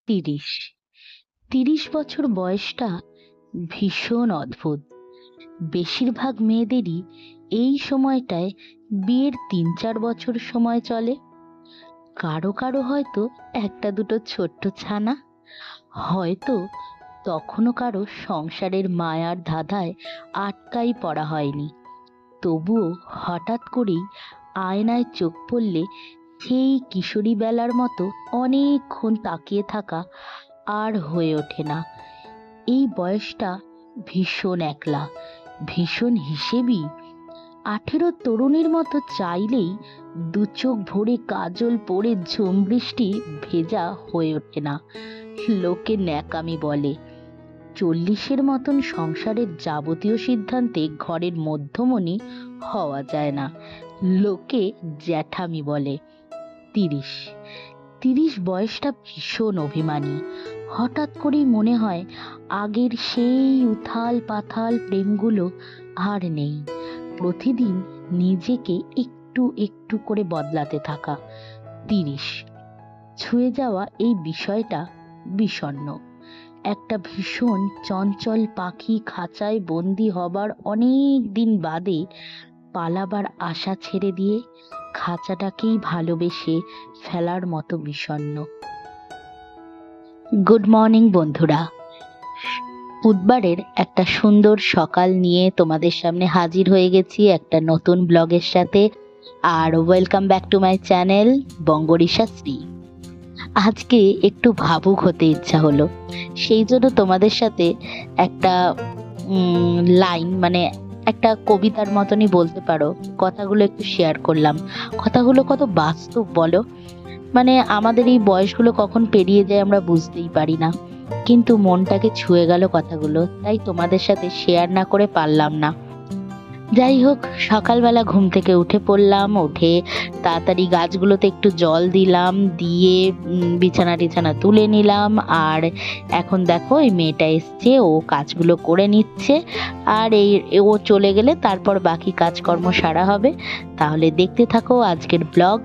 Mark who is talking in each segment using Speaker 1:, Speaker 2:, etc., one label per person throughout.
Speaker 1: তিরিশ। ৩০ বছর বয়সটা ভীষণ অদ্ভুত। বেশিরভাগ মেয়েদেরই এই সময়টায় বিয়ের ৩-৪ বছর সময় চলে। কারো কারো হয়তো একটা দুটো ছোট্ট ছানা, হয়তো তখনও কারো সংসারের মায়ার ধাঁধায় আটকাই পড়া হয়নি। তবুও হঠাৎ করেই আয়নায় চোখ পড়লে সেই কিশোরী বেলার মতো অনেকক্ষণ তাকিয়ে থাকা আর হয়ে ওঠে না। এই বয়সটা ভীষণ একলা, ভীষণ হিসেবি। 18 তরুণীর মতো চাইলেই দু চোখ ভরে কাজল পড়ে ঝুম বৃষ্টি ভেজা হয়ে ওঠে না। লোকে ন্যাকামি বলে। 40-এর মতন সংসারের যাবতীয় সিদ্ধান্তে ঘরের মধ্যমণি হওয়া যায় না। লোকে জ্যাঠামি বলে। 30। 30 বয়সটা ভীষণ অভিমানী। হঠাৎ করেই মনে হয় আগের সেই উথাল পাথাল প্রেমগুলো আর নেই। প্রতিদিন নিজেকে একটু একটু করে বদলাতে থাকা। 30 ছুঁয়ে যাওয়া এই বিষয়টা বিষণ্ণ। একটা ভীষণ চঞ্চল পাখি খাঁচায় বন্দি হবার অনেক দিন বাদে পালাবার আশা ছেড়ে দিয়ে খাঁচাটাকেই ভালোবেসে ফেলার মতো বিষণ্ণ। গুড মর্নিং বন্ধুরা। বুধবারের একটা সুন্দর সকাল নিয়ে তোমাদের সামনে হাজির হয়ে গেছি একটা নতুন ব্লগের সাথে। আর welcome back to my channel বঙ্গরিশাশ্রী। আজকে একটু ভাবুক হতে ইচ্ছা হলো, সেই জন্য তোমাদের সাথে একটা লাইন, মানে একটা কবিতার মতনই বলতে পারো, কথাগুলো একটু শেয়ার করলাম। কথাগুলো কত বাস্তব বলো। মানে আমাদের এই বয়সগুলো কখন পেরিয়ে যায় আমরা বুঝতেই পারি না, কিন্তু মনটাকে ছুঁয়ে গেল কথাগুলো, তাই তোমাদের সাথে শেয়ার না করে পারলাম না। যাই হোক, সকালবেলা ঘুম থেকে উঠে পড়লাম, উঠে তাড়াতাড়ি গাছগুলোতে একটু জল দিলাম, দিয়ে বিছানা টিছানা তুলে নিলাম। আর এখন দেখো এই মেয়েটা এসছে, ও কাজগুলো করে নিচ্ছে। আর ও চলে গেলে তারপর বাকি কাজকর্ম সারা হবে। তাহলে দেখতে থাকো আজকের ব্লগ।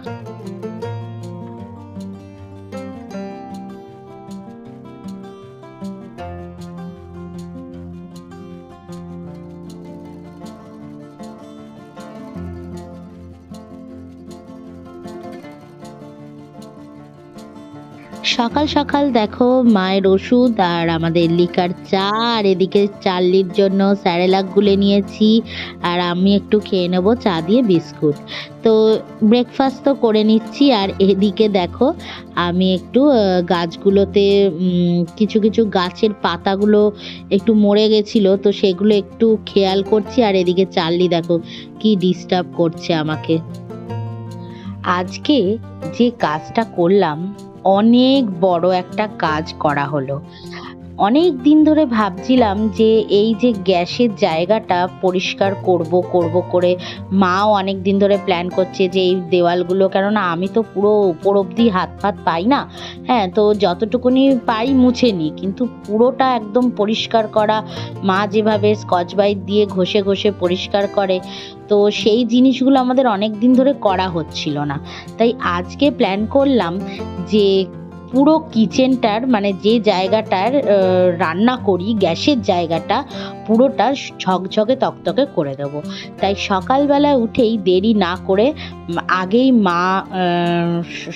Speaker 1: সকাল সকাল দেখো মায়ের ওষুধ আর আমাদের লিকার চা, আর এদিকে চার্লির জন্য স্যারেলাক গুলে নিয়েছি, আর আমি একটু খেয়ে নেব চা দিয়ে বিস্কুট। তো ব্রেকফাস্ট তো করে নিচ্ছি। আর এদিকে দেখো আমি একটু গাছগুলোতে কিছু কিছু গাছের পাতাগুলো একটু মরে গেছিল, তো সেগুলো একটু খেয়াল করছি। আর এদিকে চার্লি দেখো কি ডিস্টার্ব করছে আমাকে। আজকে যে কাজটা করলাম, অনেক বড় একটা কাজ করা হলো। অনেক দিন ধরে ভাবছিলাম যে এই যে গ্যাসের জায়গাটা পরিষ্কার করব করব করে, মাও অনেক দিন ধরে প্ল্যান করছে যে এই দেওয়ালগুলো, কেননা আমি তো পুরো উপর অবধি হাত ফাত পাই না, হ্যাঁ, তো যতটুকুনি পাই মুছে নিই, কিন্তু পুরোটা একদম পরিষ্কার করা, মা যেভাবে স্কচ ব্রাইট দিয়ে ঘষে ঘষে পরিষ্কার করে, তো সেই জিনিসগুলো আমাদের অনেক দিন ধরে করা হচ্ছিল না। তাই আজকে প্ল্যান করলাম যে পুরো কিচেনটার, মানে যে জায়গাটার রান্না করি, গ্যাসের জায়গাটা পুরোটা ঝকঝকে তকতকে করে দেবো। তাই সকালবেলা উঠেই দেরি না করে আগেই মা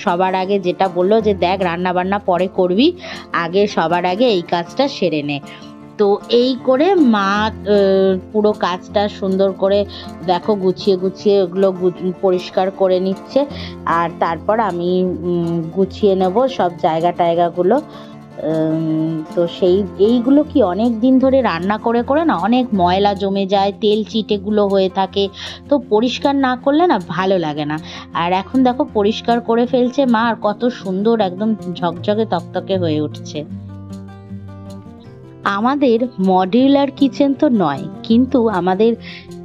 Speaker 1: সবার আগে যেটা বললো যে দেখ রান্না বান্না পরে করবি, আগে সবার আগে এই কাজটা সেরে নে। তো এই করে মা পুরো কাজটা সুন্দর করে দেখো গুছিয়ে গুছিয়ে ওগুলো পরিষ্কার করে নিচ্ছে। আর তারপর আমি গুছিয়ে নেব সব জায়গা টায়গাগুলো। তো এইগুলো কি অনেক দিন ধরে রান্না করে করে না অনেক ময়লা জমে যায়, তেল চিটেগুলো হয়ে থাকে, তো পরিষ্কার না করলে না ভালো লাগে না। আর এখন দেখো পরিষ্কার করে ফেলছে মা, আর কত সুন্দর একদম ঝকঝকে তকতকে হয়ে উঠছে। আমাদের মডিউলার কিচেন তো নয়, কিন্তু আমাদের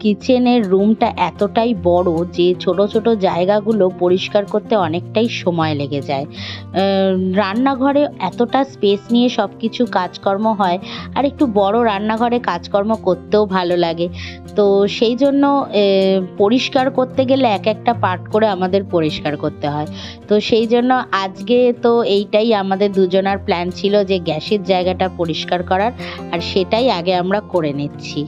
Speaker 1: কিচেনের রুমটা এতটাই বড় যে ছোট ছোট জায়গাগুলো পরিষ্কার করতে অনেকটাই সময় লেগে যায়। রান্নাঘরে এতটা স্পেস নিয়ে সব কিছু কাজকর্ম হয়, আর একটু বড় রান্নাঘরে কাজকর্ম করতেও ভালো লাগে। তো সেই জন্য পরিষ্কার করতে গেলে এক একটা পার্ট করে আমাদের পরিষ্কার করতে হয়। তো সেই জন্য আজকে তো এইটাই আমাদের দুজনার প্ল্যান ছিল যে গ্যাসের জায়গাটা পরিষ্কার করার, আর সেটাই আগে আমরা করে নিচ্ছি।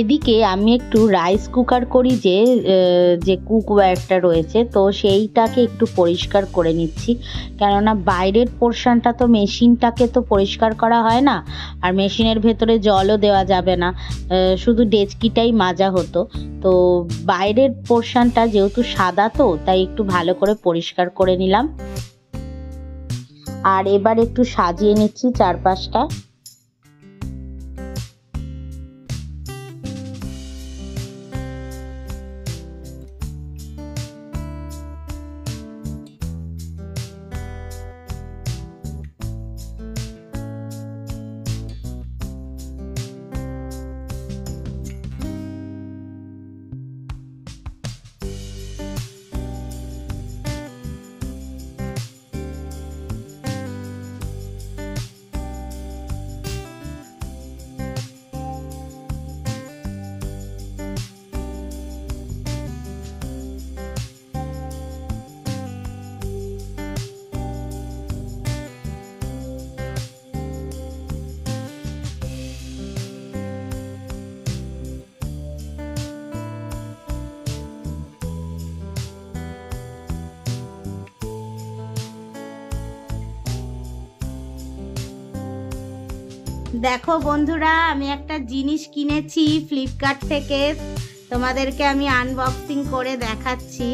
Speaker 1: এদিকে আমি একটু রাইস কুকার করি যে কুকওয়্যারটা রয়েছে, তো সেইটাকে একটু পরিষ্কার করে নিচ্ছি। কেননা বাইরের পোর্শনটা তো মেশিনটাকে তো পরিষ্কার করা হয় না, আর মেশিনের ভেতরে জলও দেওয়া যাবে না, শুধু ডেচকিটাই মাজা হতো। তো বাইরের পোর্শনটা যেহেতু সাদা, তো তাই একটু ভালো করে পরিষ্কার করে নিলাম। আর এবার একটু সাজিয়ে নিচ্ছি চারপাশটা। দেখো বন্ধুরা, আমি একটা জিনিস কিনেছি ফ্লিপকার্ট থেকে, তোমাদেরকে আমি আনবক্সিং করে দেখাচ্ছি।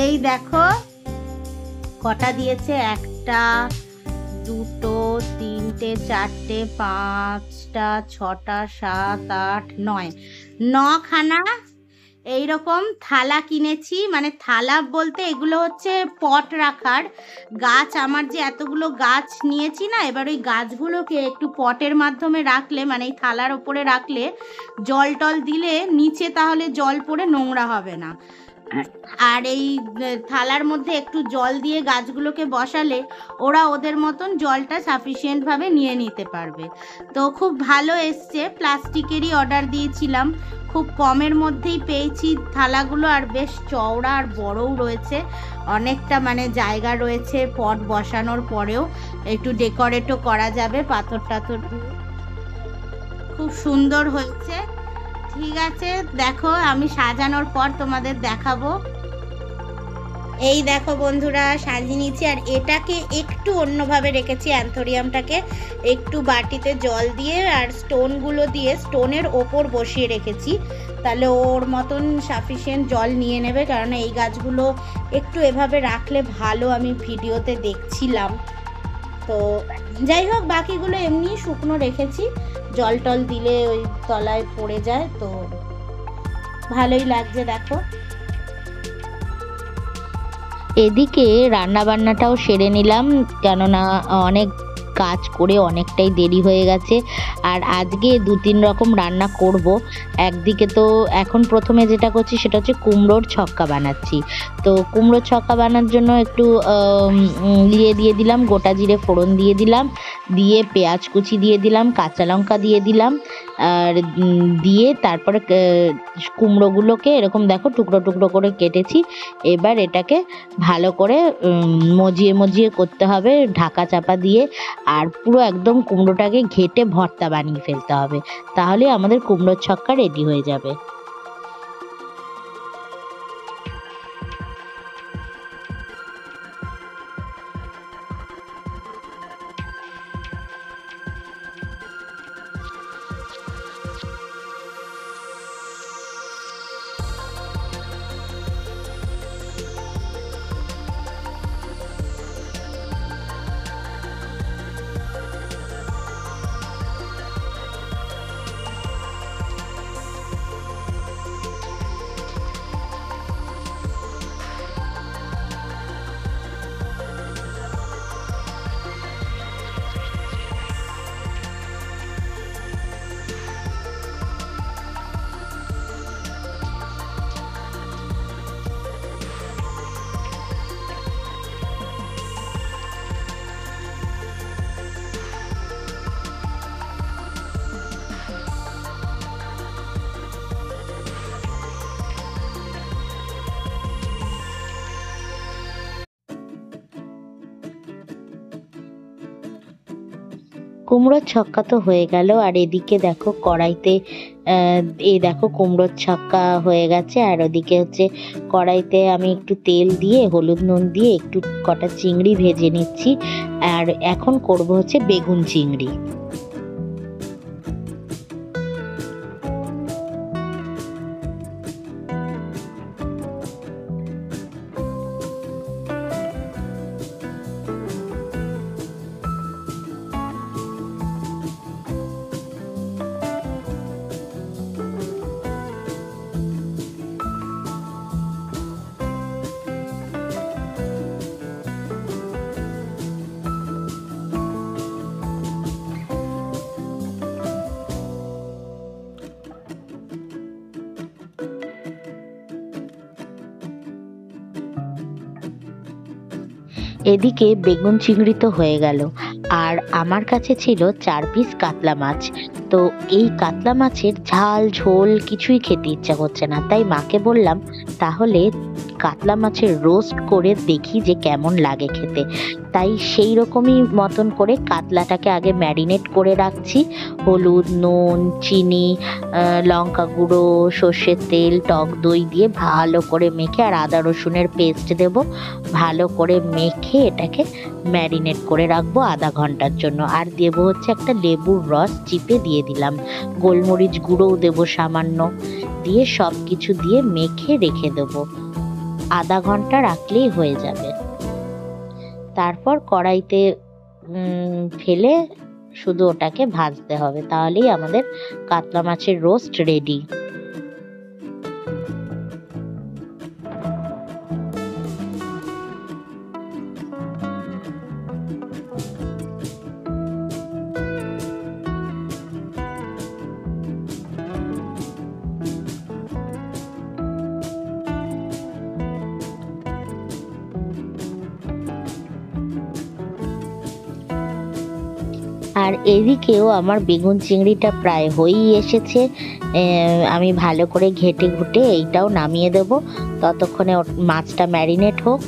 Speaker 1: এই দেখো কটা দিয়েছে, একটা, দুটো, তিনটে, চারটে, পাঁচটা, ছটা, সাত, আট, নয়, নখানা এইরকম থালা কিনেছি। মানে থালা বলতে এগুলো হচ্ছে পট রাখার গাছ। আমার যে এতগুলো গাছ নিয়েছি না, এবার ওই গাছগুলোকে একটু পটের মাধ্যমে রাখলে, মানে এই থালার ওপরে রাখলে জল টল দিলে নিচে তাহলে জল পড়ে নোংরা হবে না।
Speaker 2: আর এই থালার মধ্যে একটু জল দিয়ে গাছগুলোকে বসালে ওরা ওদের মতন জলটা সাফিসিয়েন্টভাবে নিয়ে নিতে পারবে। তো খুব ভালো এসছে, প্লাস্টিকেরই অর্ডার দিয়েছিলাম, খুব কমের মধ্যেই পেয়েছি থালাগুলো, আর বেশ চওড়া আর বড়ও রয়েছে, অনেকটা মানে জায়গা রয়েছে পট বসানোর পরেও, একটু ডেকোরেটও করা যাবে পাথর টাথর দিয়ে, খুব সুন্দর হয়েছে। ঠিক আছে, দেখো আমি সাজানোর পর তোমাদের দেখাবো। এই দেখো বন্ধুরা সাজিয়ে নিচ্ছি, আর এটাকে একটু অন্যভাবে রেখেছি, অ্যান্থোরিয়ামটাকে একটু বাটিতে জল দিয়ে আর স্টোনগুলো দিয়ে স্টোনের ওপর বসিয়ে রেখেছি, তাহলে ওর মতন সাফিসিয়েন্ট জল নিয়ে নেবে, কারণ এই গাছগুলো একটু এভাবে রাখলে ভালো, আমি ভিডিওতে দেখছিলাম। তো যাই হোক, বাকিগুলো এমনি শুকনো রেখেছি, জল টল দিলে ওই তলায় পড়ে যায়, তো ভালোই লাগছে দেখো।
Speaker 1: এদিকে রান্না বান্নাটাও সেরে নিলাম, কেননা অনেক কাজ করে অনেকটাই দেরি হয়ে গেছে। আর আজকে ২-৩ রকম রান্না করব। একদিকে তো এখন প্রথমে যেটা করছি সেটা হচ্ছে কুমড়োর ছক্কা বানাচ্ছি। তো কুমড়োর ছক্কা বানার জন্য একটু দিয়ে দিলাম, গোটা জিরে ফোড়ন দিয়ে দিলাম, দিয়ে পেঁয়াজ কুচি দিয়ে দিলাম, কাঁচা লঙ্কা দিয়ে দিলাম, আর দিয়ে তারপরে কুমড়োগুলোকে এরকম দেখো টুকরো টুকরো করে কেটেছি। এবার এটাকে ভালো করে মজিয়ে করতে হবে ঢাকা চাপা দিয়ে, আর পুরো একদম কুমড়োটাকে ঘেটে ভর্তা বানিয়ে ফেলতে হবে, তাহলে আমাদের কুমড়োর ছক্কা রেডি হয়ে যাবে। কুমড়োর ছক্কা তো হয়ে গেল, আর এদিকে দেখো কড়াইতে এই দেখো কুমড়োর ছক্কা হয়ে গেছে, আর ওদিকে হচ্ছে কড়াইতে আমি একটু তেল দিয়ে হলুদ নুন দিয়ে একটু কটা চিংড়ি ভেজে নিচ্ছি, আর এখন করব হচ্ছে বেগুন চিংড়ি। এদিকে বেগুন চিংড়ি তো হয়ে গেল, আর আমার কাছে ছিল ৪ পিস কাতলা মাছ। তো এই কাতলা মাছের ঝাল ঝোল কিছুই খেতে ইচ্ছা করছে না, তাই মাকে বললাম তাহলে কাতলা মাছের রোস্ট করে দেখি যে কেমন লাগে খেতে। তাই সেই রকমই মতন করে কাতলাটাকে আগে ম্যারিনেট করে রাখছি, হলুদ নুন চিনি লঙ্কা গুঁড়ো সর্ষের তেল টক দই দিয়ে ভালো করে মেখে, আর আদা রসুনের পেস্ট দেব, ভালো করে মেখে এটাকে ম্যারিনেট করে রাখবো আধা ঘন্টার জন্য। আর দেবো হচ্ছে একটা লেবুর রস চিপে দিয়ে দিলাম, গোলমরিচ গুঁড়োও দেবো সামান্য, দিয়ে সব কিছু দিয়ে মেখে রেখে দেবো, আধা ঘন্টা রাখলেই হয়ে যাবে। তারপর কড়াইতে ফেলে শুধু ওটাকে ভাজতে হবে, তাহলেই আমাদের কাতলা মাছের রোস্ট রেডি। আর এদিকেও আমার বেগুন চিংড়িটা প্রায় হয়েই এসেছে। আমি ভালো করে ঘেঁটে ঘুটে এইটাও নামিয়ে দেব, ততক্ষণে মাছটা ম্যারিনেট হোক।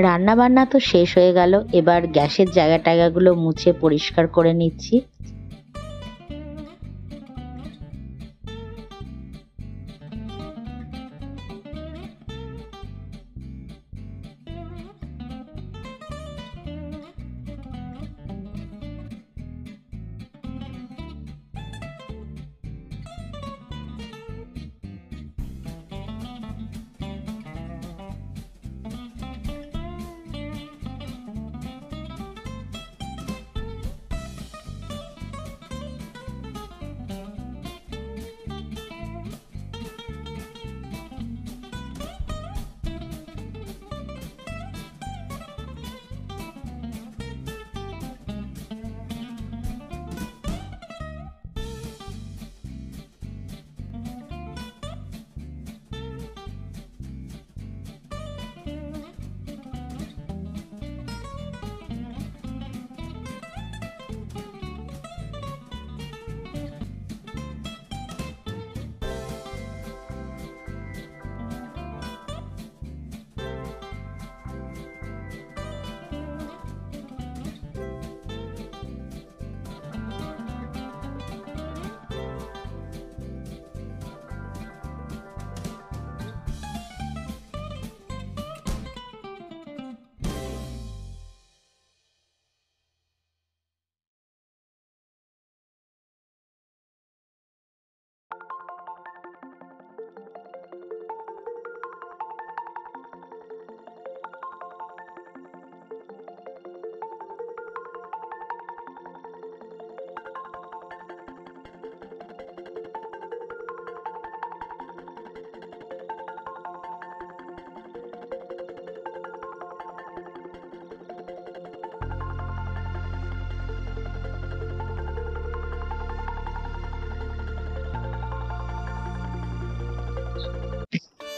Speaker 1: রান্না বান্না তো শেষ হয়ে গেল, এবার গ্যাসের জায়গা টায়গাগুলো মুছে পরিষ্কার করে নিচ্ছি।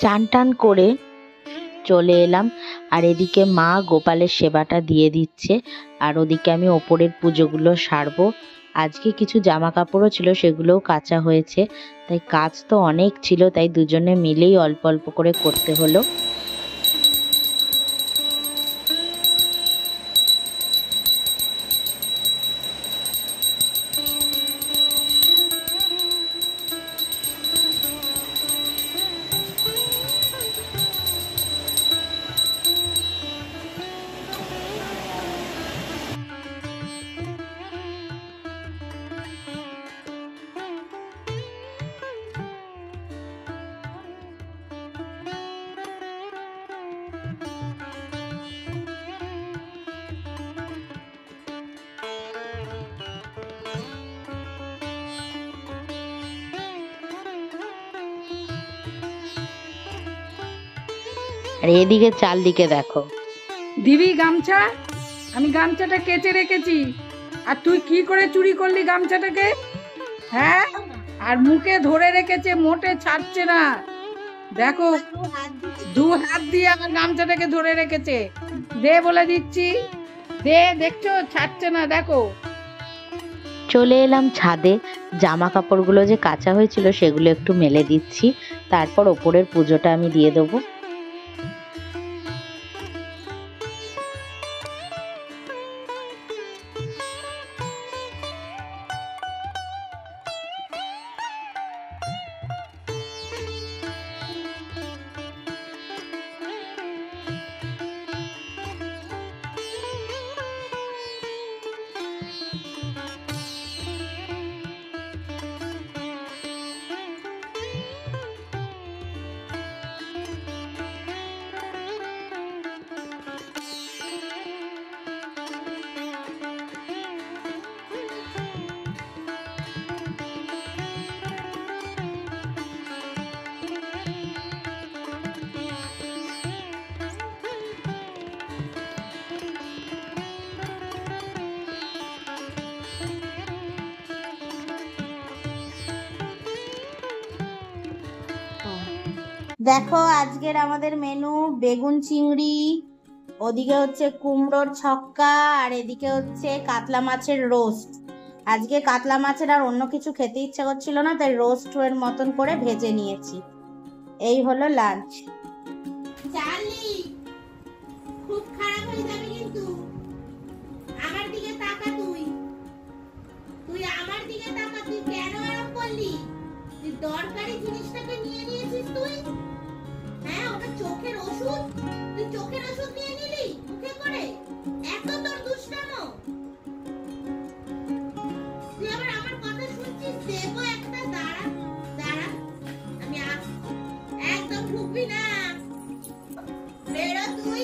Speaker 1: চান টান করে চলে এলাম, আর এদিকে মা গোপালের সেবাটা দিয়ে দিচ্ছে, আর ওদিকে আমি ওপরের পুজোগুলো সারবো। আজকে কিছু জামা কাপড়ও ছিল, সেগুলোও কাচা হয়েছে, তাই কাজ তো অনেক ছিল, তাই দুজনে মিলেই অল্প অল্প করে করতে হলো। আর এদিকে চারদিকে দেখো।
Speaker 3: দিবি গামছা? আমি গামছাটা কেচে রেখেছি, আর তুই কি করে চুরি করলি গামছাটাকে? হ্যাঁ, আর মুখে ধরে রেখেছে, মোটে ছাড়ছে না। দেখো, দু হাত দিয়ে আমার গামছাটাকে ধরে রেখেছে। দে বলে দিচ্ছি, দে। দেখছো, ছাড়ছে না, দেখো।
Speaker 1: চলে এলাম ছাদে, জামা কাপড়গুলো যে কাঁচা হয়েছিল সেগুলো একটু মেলে দিচ্ছি, তারপর ওপরের পুজোটা আমি দিয়ে দেবো।
Speaker 2: দেখো, আজকের আমাদের মেনু বেগুন চিংড়ি, ওদিকে হচ্ছে কুমড়োর ছক্কা, আর এদিকে হচ্ছে কাতলা মাছের রোস্ট। আজকে কাতলা মাছের আর অন্য কিছু খেতে ইচ্ছা করছিল না, তাই রোস্ট এর মতন করে ভেজে নিয়েছি। এই হলো লাঞ্চ। চার্লি, খুব খারাপ হয়ে যাবে কিন্তু। আমার দিকে তাকা, তুই আমার দিকে তাকা। তুই কেন এরকম করলি? তুই দরকারি জিনিসটাকে নিয়ে নিয়েছিস তুই। হ্যাঁ, ওটা চোখের ওষুধ। তুই চোখের ওষুধ নিয়ে নিলি মুখে করে। এত তোর দুষ্টামো। তুই আবার আমার কথা শুনছিস? দেবো একটা। দাঁড়া দাঁড়া, আমি একদম ঢুকবি না। বেরো তুই।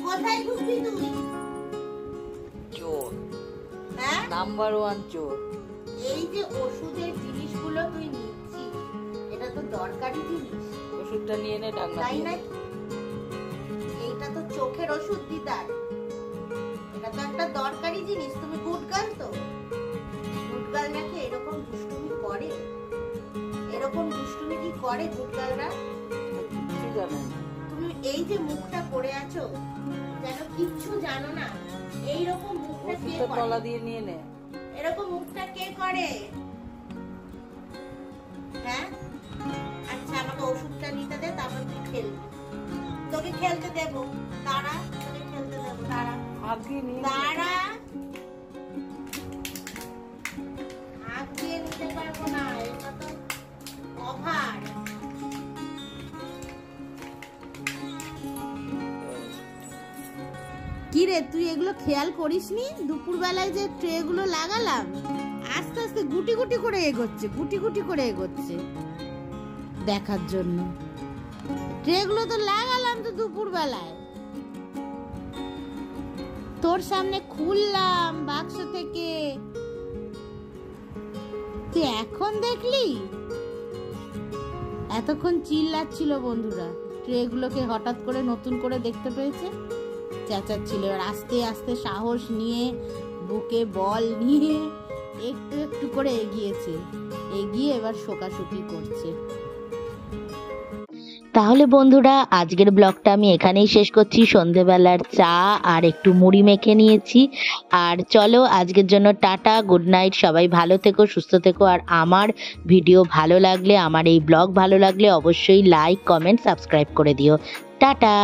Speaker 2: কোথায় ঢুকবি তুই?
Speaker 3: চোর,
Speaker 2: হ্যাঁ,
Speaker 3: নাম্বার 1 চোর।
Speaker 2: এই যে ওষুধের জিনিসগুলো তুই নিচ্ছিস, এটা তো দরকারি জিনিস।
Speaker 3: ওষুধটা নিয়ে নে, ডাক্তার।
Speaker 2: তাই না? এইটা তো চোখের ওষুধ দিদার। এটা তো একটা দরকারি জিনিস। তুমি গুড গার্ল তো? গুড গার্ল নাকি এরকম দুষ্টুমি করে? এরকম দুষ্টুমি কি করে গুড গার্লরা? তুমি এই যে মুখটা করে আছো, যেন কিচ্ছু জানো না, এইরকম মুখটা কে করে?
Speaker 3: তলা দিয়ে নিয়ে নে।
Speaker 2: এরকম মুখটা কে করে? হ্যাঁ, আচ্ছা, আমাকে ওষুধটা নিতে দে, তারপর তুই খেলবি। তোকে খেলতে দেবো। দাঁড়া, তোকে খেলতে দেবো। দাঁড়া দাঁড়া। হাত দিয়ে নিতে পারবো না, এটা তো অভার। কি রে, তুই এগুলো খেয়াল করিসনি? দুপুর বেলায় যে ট্রে গুলো লাগালাম, আস্তে আস্তে গুটি গুটি করে এগোচ্ছে, গুটি গুটি করে এগোচ্ছে দেখার জন্য। ট্রে গুলো তো লাগালাম তো দুপুর বেলায়, তোর সামনে খুললাম বাক্স থেকে, তুই এখন দেখলি? এতক্ষণ চিল্লাচ্ছিল বন্ধুরা, ট্রে গুলোকে হঠাৎ করে নতুন করে দেখতে পেয়েছে, চেঁচাচ্ছিল। এবার আস্তে আস্তে সাহস নিয়ে, বুকে বল নিয়ে একটু একটু করে এগিয়েছে, এগিয়ে এবার শোকাশুকি করছে।
Speaker 1: তাহলে বন্ধুরা, আজকের ব্লগটা আমি এখানেই শেষ করছি। সন্ধেবেলার চা আর একটু মুড়ি মেখে নিয়েছি। আর চলো, আজকের জন্য টাটা, গুড নাইট। সবাই ভালো থেকো, সুস্থ থেকো। আর আমার ভিডিও ভালো লাগলে, আমার এই ব্লগ ভালো লাগলে অবশ্যই লাইক, কমেন্ট, সাবস্ক্রাইব করে দিও। টাটা।